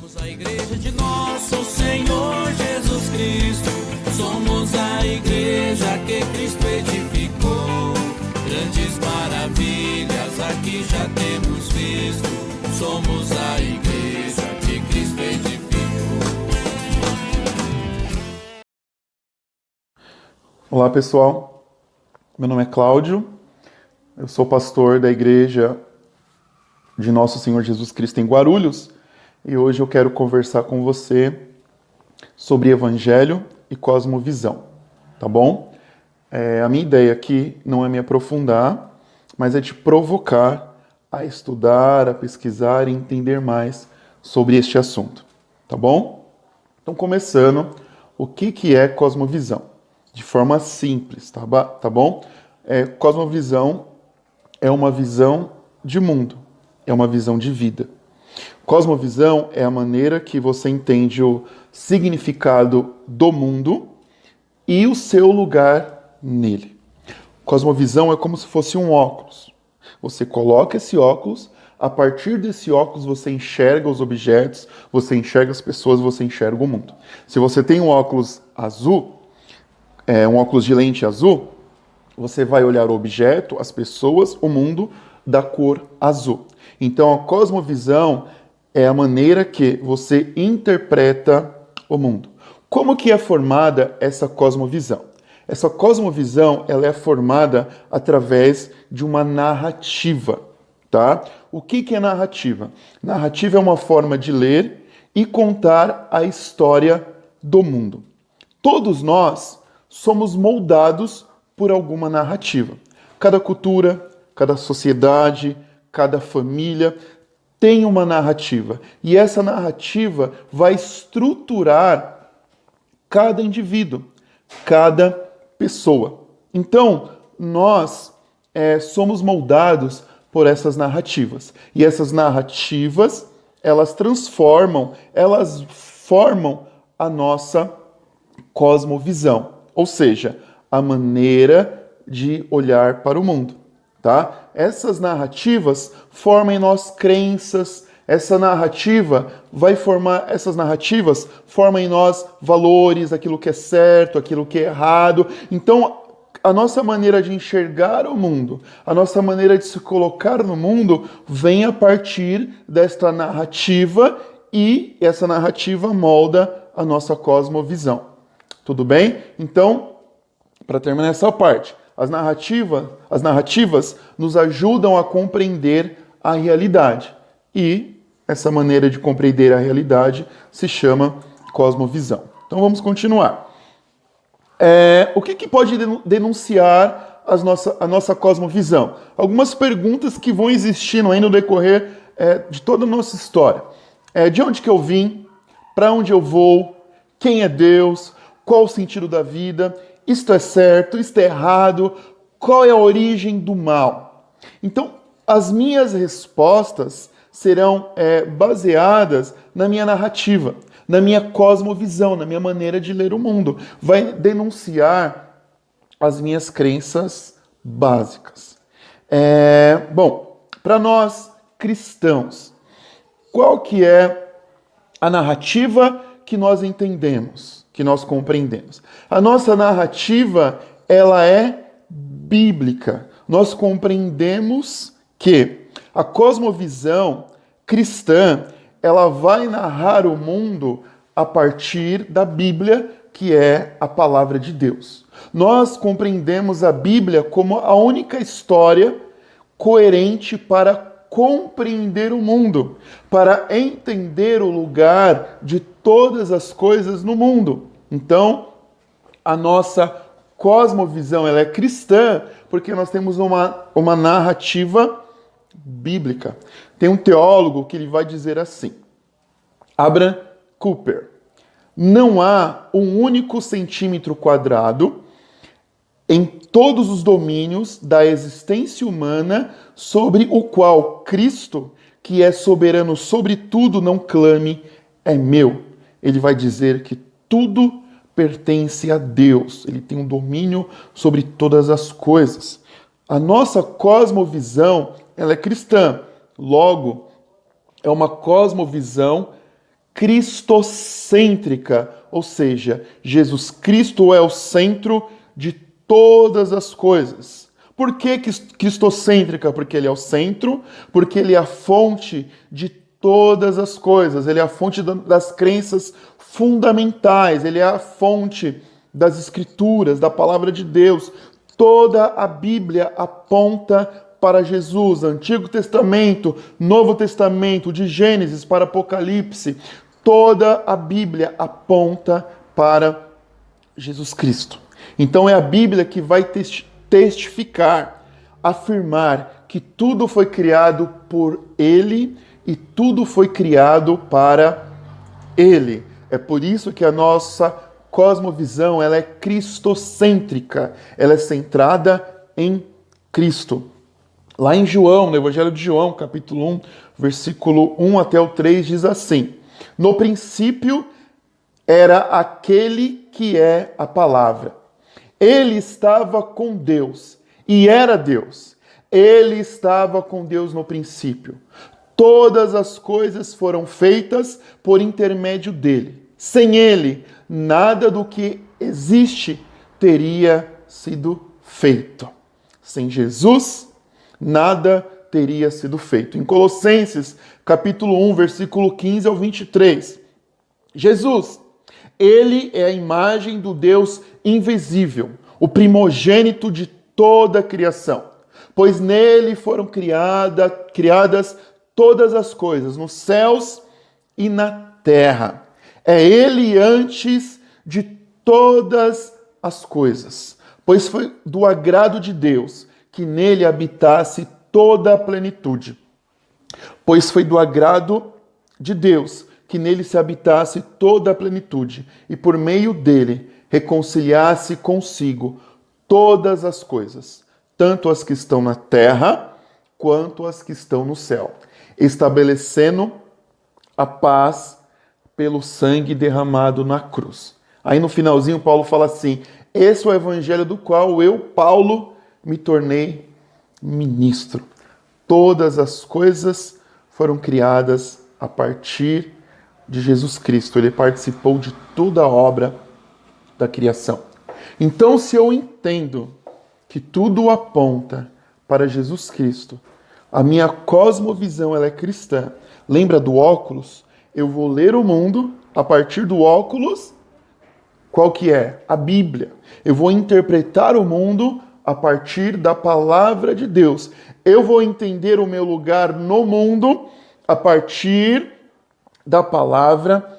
Somos a igreja de nosso Senhor Jesus Cristo. Somos a igreja que Cristo edificou. Grandes maravilhas aqui já temos visto. Somos a igreja que Cristo edificou. Olá pessoal, meu nome é Cláudio, eu sou pastor da igreja de Nosso Senhor Jesus Cristo em Guarulhos e hoje eu quero conversar com você sobre Evangelho e Cosmovisão, tá bom? A minha ideia aqui não é me aprofundar, mas é te provocar a estudar, a pesquisar e entender mais sobre este assunto, tá bom? Então, começando, o que é cosmovisão? De forma simples, tá bom? Cosmovisão é uma visão de mundo, é uma visão de vida. Cosmovisão é a maneira que você entende o significado do mundo e o seu lugar nele. Cosmovisão é como se fosse um óculos. Você coloca esse óculos, a partir desse óculos você enxerga os objetos, você enxerga as pessoas, você enxerga o mundo. Se você tem um óculos azul, um óculos de lente azul, você vai olhar o objeto, as pessoas, o mundo da cor azul. Então a cosmovisão é a maneira que você interpreta o mundo. Como que é formada essa cosmovisão? Essa cosmovisão ela é formada através de uma narrativa, tá? O que é narrativa? Narrativa é uma forma de ler e contar a história do mundo. Todos nós somos moldados por alguma narrativa. Cada cultura, cada sociedade, cada família tem uma narrativa. E essa narrativa vai estruturar cada indivíduo, cada pessoa. Então, nós somos moldados por essas narrativas. E essas narrativas, elas formam a nossa cosmovisão. Ou seja, a maneira de olhar para o mundo, tá? Essas narrativas formam em nós crenças, essas narrativas formam em nós valores, aquilo que é certo, aquilo que é errado. Então, a nossa maneira de enxergar o mundo, a nossa maneira de se colocar no mundo vem a partir desta narrativa e essa narrativa molda a nossa cosmovisão. Tudo bem? Então, para terminar essa parte, as narrativas nos ajudam a compreender a realidade. E essa maneira de compreender a realidade se chama cosmovisão. Então vamos continuar. O que pode denunciar a nossa cosmovisão? Algumas perguntas que vão existindo aí no decorrer de toda a nossa história. De onde que eu vim? Para onde eu vou? Quem é Deus? Qual o sentido da vida? Isto é certo, isto é errado, qual é a origem do mal? Então, as minhas respostas serão baseadas na minha narrativa, na minha cosmovisão, na minha maneira de ler o mundo. Vai denunciar as minhas crenças básicas. Bom, para nós cristãos, qual que é a narrativa que nós entendemos? Que nós compreendemos. A nossa narrativa, ela é bíblica. Nós compreendemos que a cosmovisão cristã, ela vai narrar o mundo a partir da Bíblia, que é a palavra de Deus. Nós compreendemos a Bíblia como a única história coerente para compreender o mundo, para entender o lugar de todas as coisas no mundo. Então, a nossa cosmovisão ela é cristã porque nós temos uma narrativa bíblica. Tem um teólogo que ele vai dizer assim, Abraham Kuyper, não há um único centímetro quadrado em todos os domínios da existência humana sobre o qual Cristo, que é soberano sobre tudo, não clame, é meu. Ele vai dizer que tudo pertence a Deus. Ele tem um domínio sobre todas as coisas. A nossa cosmovisão, ela é cristã. Logo, é uma cosmovisão cristocêntrica, ou seja, Jesus Cristo é o centro de todas as coisas. Por que cristocêntrica? Porque ele é o centro, porque ele é a fonte de todas as coisas, ele é a fonte das crenças fundamentais, ele é a fonte das escrituras, da palavra de Deus. Toda a Bíblia aponta para Jesus, Antigo Testamento, Novo Testamento, de Gênesis para Apocalipse, toda a Bíblia aponta para Jesus Cristo. Então é a Bíblia que vai testificar, afirmar que tudo foi criado por Ele e tudo foi criado para Ele. É por isso que a nossa cosmovisão ela é cristocêntrica, ela é centrada em Cristo. Lá em João, no Evangelho de João, capítulo 1, versículo 1 até o 3, diz assim: no princípio era aquele que é a palavra. Ele estava com Deus e era Deus. Ele estava com Deus no princípio. Todas as coisas foram feitas por intermédio dele. Sem ele, nada do que existe teria sido feito. Sem Jesus, nada teria sido feito. Em Colossenses, capítulo 1, versículo 15 ao 23. Jesus, ele é a imagem do Deus invisível, o primogênito de toda a criação, pois nele foram criadas todas as coisas, nos céus e na terra. É ele antes de todas as coisas, pois foi do agrado de Deus que nele habitasse toda a plenitude. Pois foi do agrado de Deus que nele se habitasse toda a plenitude, e por meio dele reconciliasse consigo todas as coisas, tanto as que estão na terra, quanto as que estão no céu, estabelecendo a paz pelo sangue derramado na cruz. Aí no finalzinho Paulo fala assim: esse é o evangelho do qual eu, Paulo, me tornei ministro. Todas as coisas foram criadas a partir de Jesus Cristo. Ele participou de toda a obra da criação. Então, se eu entendo que tudo aponta para Jesus Cristo, a minha cosmovisão ela é cristã. Lembra do óculos? Eu vou ler o mundo a partir do óculos. Qual que é? A Bíblia. Eu vou interpretar o mundo a partir da palavra de Deus. Eu vou entender o meu lugar no mundo a partir da palavra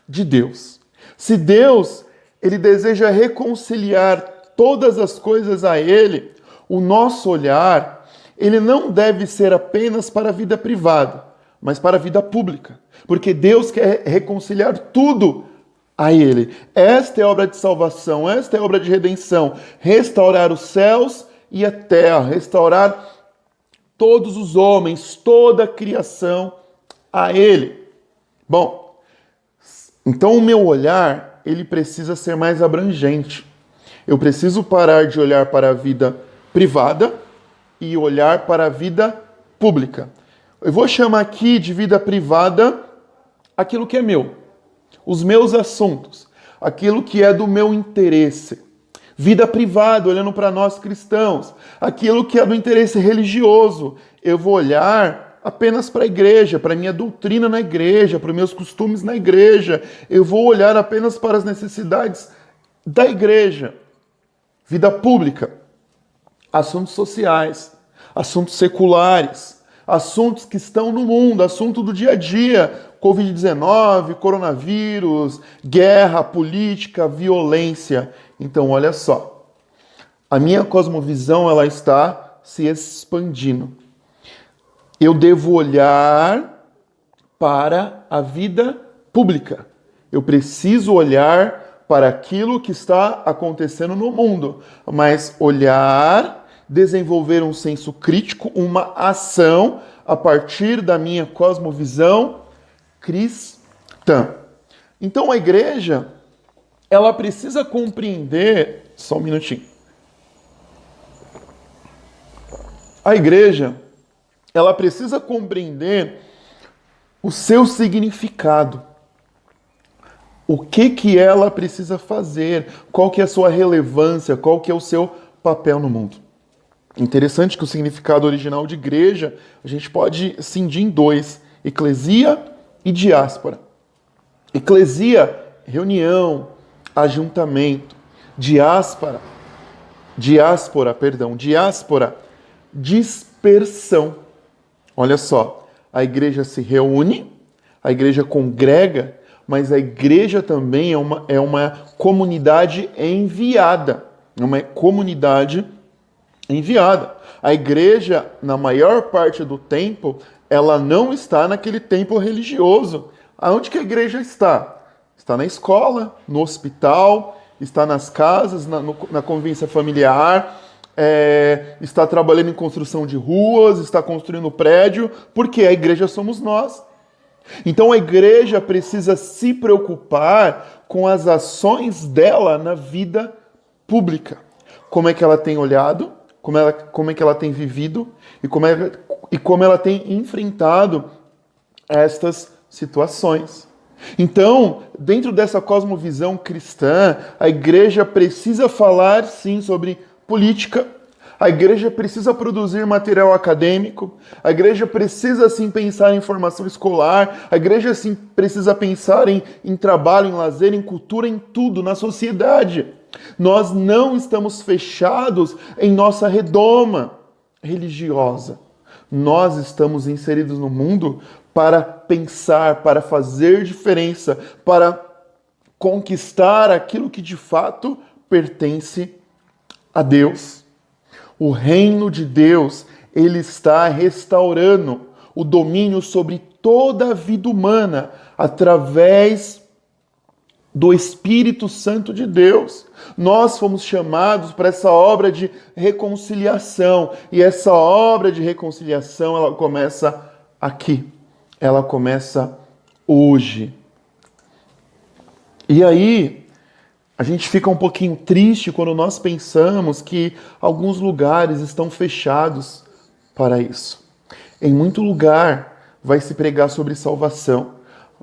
de Deus. Se Deus, ele deseja reconciliar todas as coisas a ele, o nosso olhar, ele não deve ser apenas para a vida privada, mas para a vida pública. Porque Deus quer reconciliar tudo a ele. Esta é a obra de salvação, esta é a obra de redenção. Restaurar os céus e a terra, restaurar todos os homens, toda a criação a ele. Bom, então o meu olhar, ele precisa ser mais abrangente. Eu preciso parar de olhar para a vida privada e olhar para a vida pública. Eu vou chamar aqui de vida privada aquilo que é meu, os meus assuntos, aquilo que é do meu interesse. Vida privada, olhando para nós cristãos, aquilo que é do interesse religioso. Eu vou olhar apenas para a igreja, para a minha doutrina na igreja, para os meus costumes na igreja. Eu vou olhar apenas para as necessidades da igreja. Vida pública, assuntos sociais, assuntos seculares, assuntos que estão no mundo, assunto do dia a dia, Covid-19, coronavírus, guerra, política, violência. Então, olha só, a minha cosmovisão ela está se expandindo. Eu devo olhar para a vida pública. Eu preciso olhar para aquilo que está acontecendo no mundo, mas olhar, desenvolver um senso crítico, uma ação a partir da minha cosmovisão cristã. Então a igreja, ela precisa compreender, só um minutinho. A igreja, ela precisa compreender o seu significado. O que ela precisa fazer? Qual que é a sua relevância? Qual que é o seu papel no mundo? Interessante que o significado original de igreja a gente pode cindir em dois: eclesia e diáspora. Eclesia, reunião, ajuntamento. Diáspora, dispersão. Olha só, a igreja se reúne, a igreja congrega, mas a igreja também é uma comunidade enviada. É uma comunidade enviada. A igreja, na maior parte do tempo, ela não está naquele templo religioso. Aonde que a igreja está? Está na escola, no hospital, está nas casas, na convivência familiar, está trabalhando em construção de ruas, está construindo prédio, porque a igreja somos nós. Então a igreja precisa se preocupar com as ações dela na vida pública. Como é que ela tem olhado, como é que ela tem vivido e como ela tem enfrentado estas situações. Então, dentro dessa cosmovisão cristã, a igreja precisa falar sim sobre política, a igreja precisa produzir material acadêmico, a igreja precisa sim pensar em formação escolar, a igreja sim precisa pensar em trabalho, em lazer, em cultura, em tudo, na sociedade. Nós não estamos fechados em nossa redoma religiosa. Nós estamos inseridos no mundo para pensar, para fazer diferença, para conquistar aquilo que de fato pertence a Deus. O reino de Deus, ele está restaurando o domínio sobre toda a vida humana através do Espírito Santo de Deus. Nós fomos chamados para essa obra de reconciliação, e essa obra de reconciliação, ela começa aqui. Ela começa hoje. E aí, a gente fica um pouquinho triste quando nós pensamos que alguns lugares estão fechados para isso. Em muito lugar vai se pregar sobre salvação,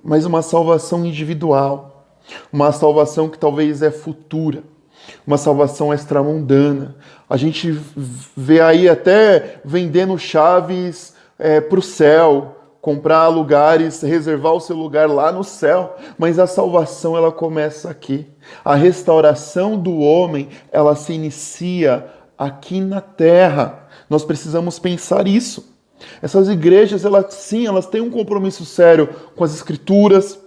mas uma salvação individual, uma salvação que talvez é futura, uma salvação extramundana. A gente vê aí até vendendo chaves para o céu, comprar lugares, reservar o seu lugar lá no céu, mas a salvação ela começa aqui. A restauração do homem, ela se inicia aqui na terra. Nós precisamos pensar isso. Essas igrejas, elas têm um compromisso sério com as escrituras,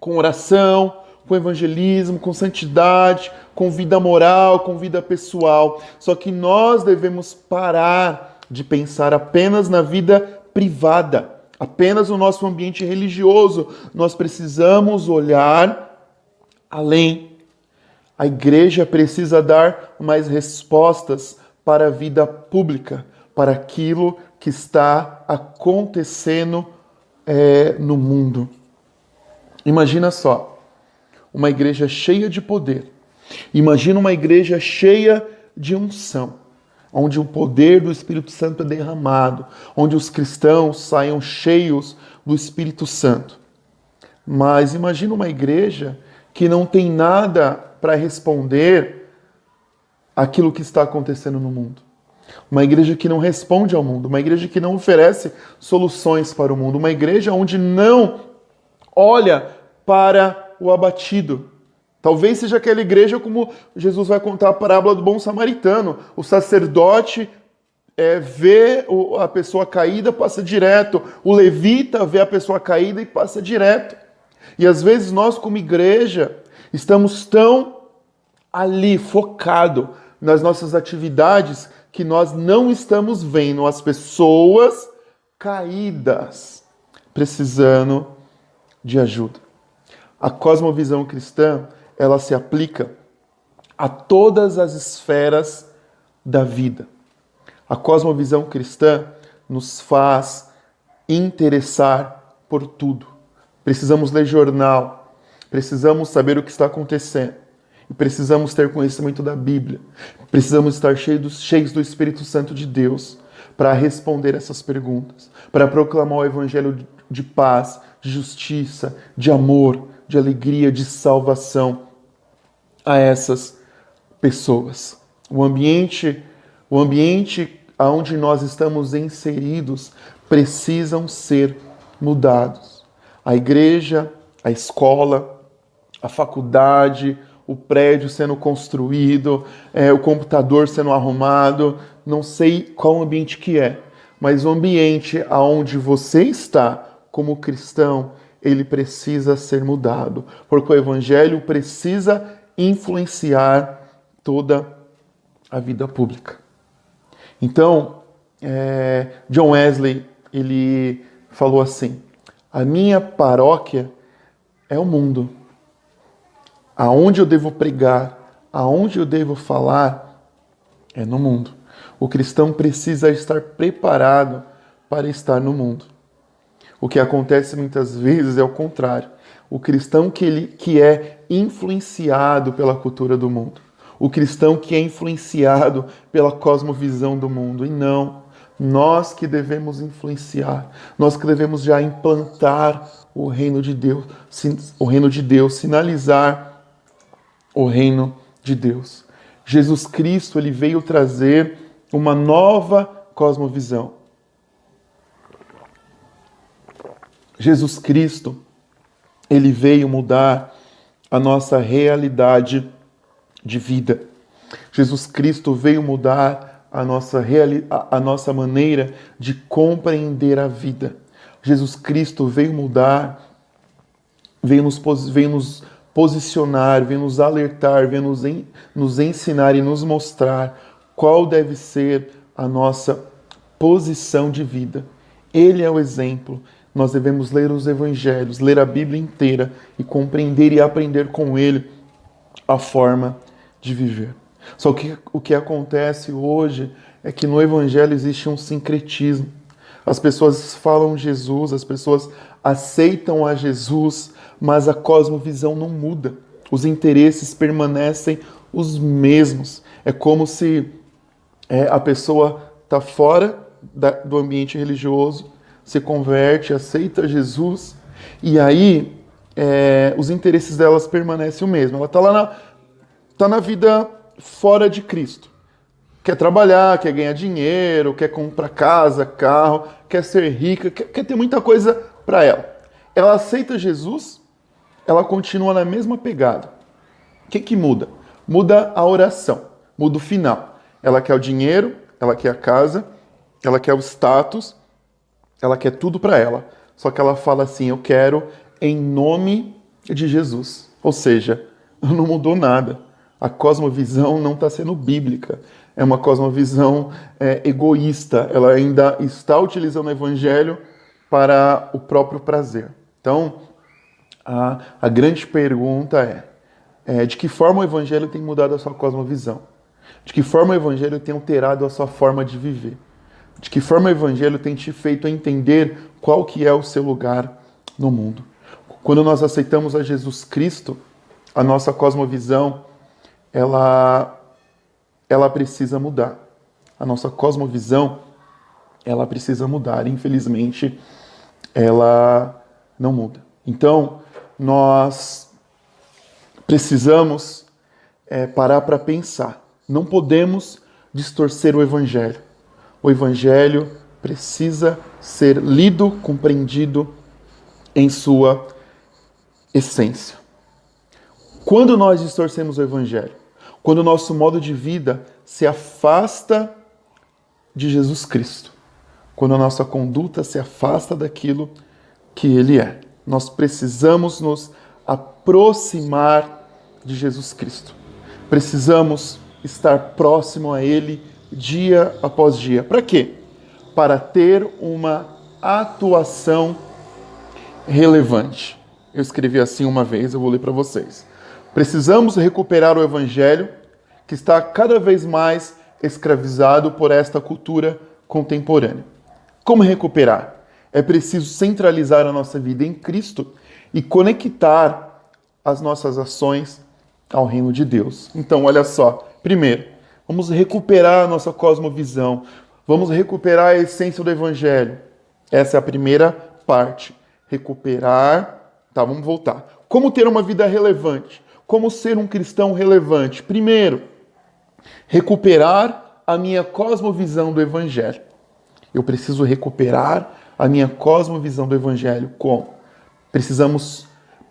com oração, com evangelismo, com santidade, com vida moral, com vida pessoal. Só que nós devemos parar de pensar apenas na vida privada, apenas no nosso ambiente religioso. Nós precisamos olhar além. A igreja precisa dar mais respostas para a vida pública, para aquilo que está acontecendo no mundo. Imagina só, uma igreja cheia de poder. Imagina uma igreja cheia de unção, onde o poder do Espírito Santo é derramado, onde os cristãos saiam cheios do Espírito Santo. Mas imagina uma igreja que não tem nada para responder àquilo que está acontecendo no mundo. Uma igreja que não responde ao mundo, uma igreja que não oferece soluções para o mundo, uma igreja onde não olha para o abatido. Talvez seja aquela igreja como Jesus vai contar a parábola do bom samaritano. O sacerdote vê a pessoa caída, passa direto. O levita vê a pessoa caída e passa direto. E às vezes nós, como igreja, estamos tão ali, focado nas nossas atividades, que nós não estamos vendo as pessoas caídas, precisando de ajuda. A cosmovisão cristã, ela se aplica a todas as esferas da vida. A cosmovisão cristã nos faz interessar por tudo. Precisamos ler jornal, precisamos saber o que está acontecendo, e precisamos ter conhecimento da Bíblia. Precisamos estar cheios do Espírito Santo de Deus para responder essas perguntas, para proclamar o evangelho de paz, de justiça, de amor, de alegria, de salvação a essas pessoas. O ambiente onde nós estamos inseridos precisam ser mudados. A igreja, a escola, a faculdade, o prédio sendo construído, o computador sendo arrumado, não sei qual ambiente que é, mas o ambiente aonde você está como cristão, ele precisa ser mudado, porque o evangelho precisa influenciar toda a vida pública. Então, John Wesley, ele falou assim: a minha paróquia é o mundo. Aonde eu devo pregar, aonde eu devo falar, é no mundo. O cristão precisa estar preparado para estar no mundo. O que acontece muitas vezes é o contrário. O cristão que é influenciado pela cultura do mundo. O cristão que é influenciado pela cosmovisão do mundo. E não, nós que devemos influenciar, nós que devemos já implantar o reino de Deus, sinalizar o reino de Deus. Jesus Cristo, ele veio trazer uma nova cosmovisão. Jesus Cristo, ele veio mudar a nossa realidade de vida. Jesus Cristo veio mudar a nossa maneira de compreender a vida. Jesus Cristo veio mudar, veio nos posicionar, veio nos alertar, veio nos ensinar e nos mostrar qual deve ser a nossa posição de vida. Ele é o exemplo. Nós devemos ler os evangelhos, ler a Bíblia inteira e compreender e aprender com ele a forma de viver. Só que o que acontece hoje é que no evangelho existe um sincretismo. As pessoas falam Jesus, as pessoas aceitam a Jesus, mas a cosmovisão não muda. Os interesses permanecem os mesmos. É como se a pessoa está fora do ambiente religioso, se converte, aceita Jesus, e aí os interesses delas permanecem o mesmo. Ela está na vida fora de Cristo. Quer trabalhar, quer ganhar dinheiro, quer comprar casa, carro, quer ser rica, quer ter muita coisa para ela. Ela aceita Jesus, ela continua na mesma pegada. O que muda? Muda a oração, muda o final. Ela quer o dinheiro, ela quer a casa, ela quer o status, ela quer tudo para ela. Só que ela fala assim: eu quero em nome de Jesus. Ou seja, não mudou nada. A cosmovisão não está sendo bíblica. É uma cosmovisão egoísta. Ela ainda está utilizando o evangelho para o próprio prazer. Então, a grande pergunta é de que forma o evangelho tem mudado a sua cosmovisão? De que forma o evangelho tem alterado a sua forma de viver? De que forma o evangelho tem te feito entender qual que é o seu lugar no mundo? Quando nós aceitamos a Jesus Cristo, a nossa cosmovisão, ela precisa mudar. A nossa cosmovisão, ela precisa mudar. Infelizmente, ela não muda. Então, nós precisamos parar para pensar. Não podemos distorcer o evangelho. O evangelho precisa ser lido, compreendido em sua essência. Quando nós distorcemos o evangelho, quando o nosso modo de vida se afasta de Jesus Cristo, quando a nossa conduta se afasta daquilo que ele é, nós precisamos nos aproximar de Jesus Cristo. Precisamos estar próximo a ele dia após dia. Para quê? Para ter uma atuação relevante. Eu escrevi assim uma vez, eu vou ler para vocês. Precisamos recuperar o evangelho que está cada vez mais escravizado por esta cultura contemporânea. Como recuperar? É preciso centralizar a nossa vida em Cristo e conectar as nossas ações ao reino de Deus. Então, olha só. Primeiro, vamos recuperar a nossa cosmovisão. Vamos recuperar a essência do evangelho. Essa é a primeira parte. Recuperar. Tá, vamos voltar. Como ter uma vida relevante? Como ser um cristão relevante? Primeiro, recuperar a minha cosmovisão do Evangelho. Eu preciso recuperar a minha cosmovisão do Evangelho. Como? Precisamos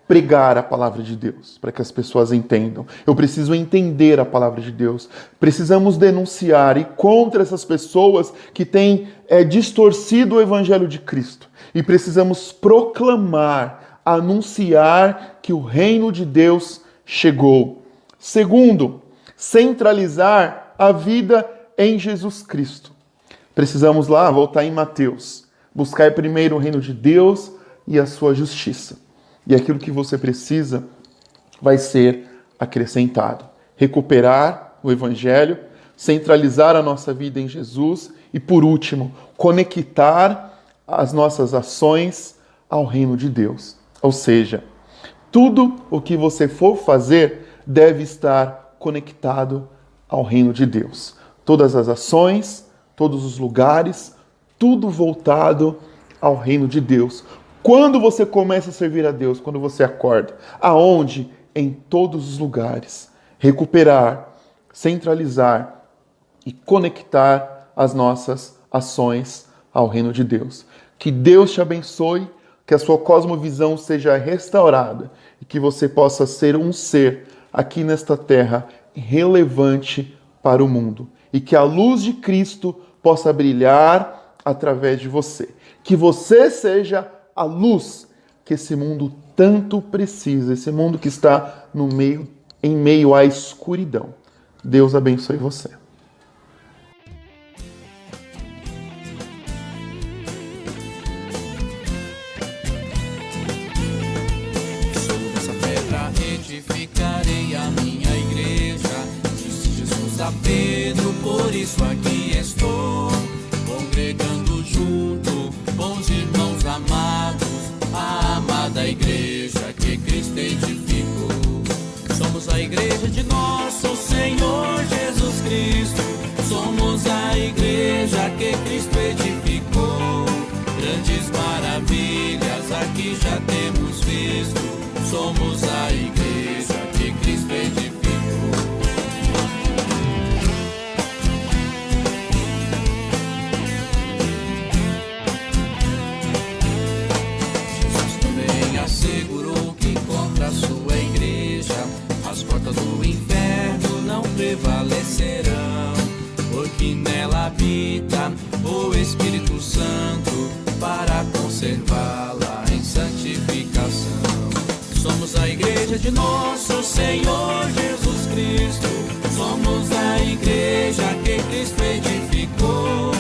pregar a palavra de Deus para que as pessoas entendam. Eu preciso entender a palavra de Deus. Precisamos denunciar e contra essas pessoas que têm distorcido o Evangelho de Cristo. E precisamos proclamar, anunciar que o reino de Deus chegou. Segundo, centralizar a vida em Jesus Cristo. Precisamos lá voltar em Mateus. Buscar primeiro o reino de Deus e a sua justiça. E aquilo que você precisa vai ser acrescentado. Recuperar o Evangelho, centralizar a nossa vida em Jesus e, por último, conectar as nossas ações ao reino de Deus. Ou seja, tudo o que você for fazer deve estar conectado ao reino de Deus. Todas as ações, todos os lugares, tudo voltado ao reino de Deus. Quando você começa a servir a Deus, quando você acorda, aonde? Em todos os lugares. Recuperar, centralizar e conectar as nossas ações ao reino de Deus. Que Deus te abençoe, que a sua cosmovisão seja restaurada e que você possa ser um ser aqui nesta terra relevante para o mundo. E que a luz de Cristo possa brilhar através de você. Que você seja a luz que esse mundo tanto precisa, esse mundo que está em meio à escuridão. Deus abençoe você. Sobre essa pedra edificarei a minha igreja, disse Jesus a Pedro, por isso aqui estou, congregando junto, bons irmãos amados, a amada igreja que Cristo edificou. Somos a igreja de nosso Senhor Jesus Cristo, somos a igreja que Cristo edificou. Grandes maravilhas aqui já temos visto, somos a igreja que Cristo edificou. Assegurou que contra a sua igreja as portas do inferno não prevalecerão, porque nela habita o Espírito Santo para conservá-la em santificação. Somos a igreja de nosso Senhor Jesus Cristo, somos a igreja que Cristo edificou.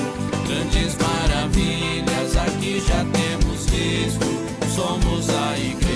Grandes maravilhas aqui já temos visto, somos a igreja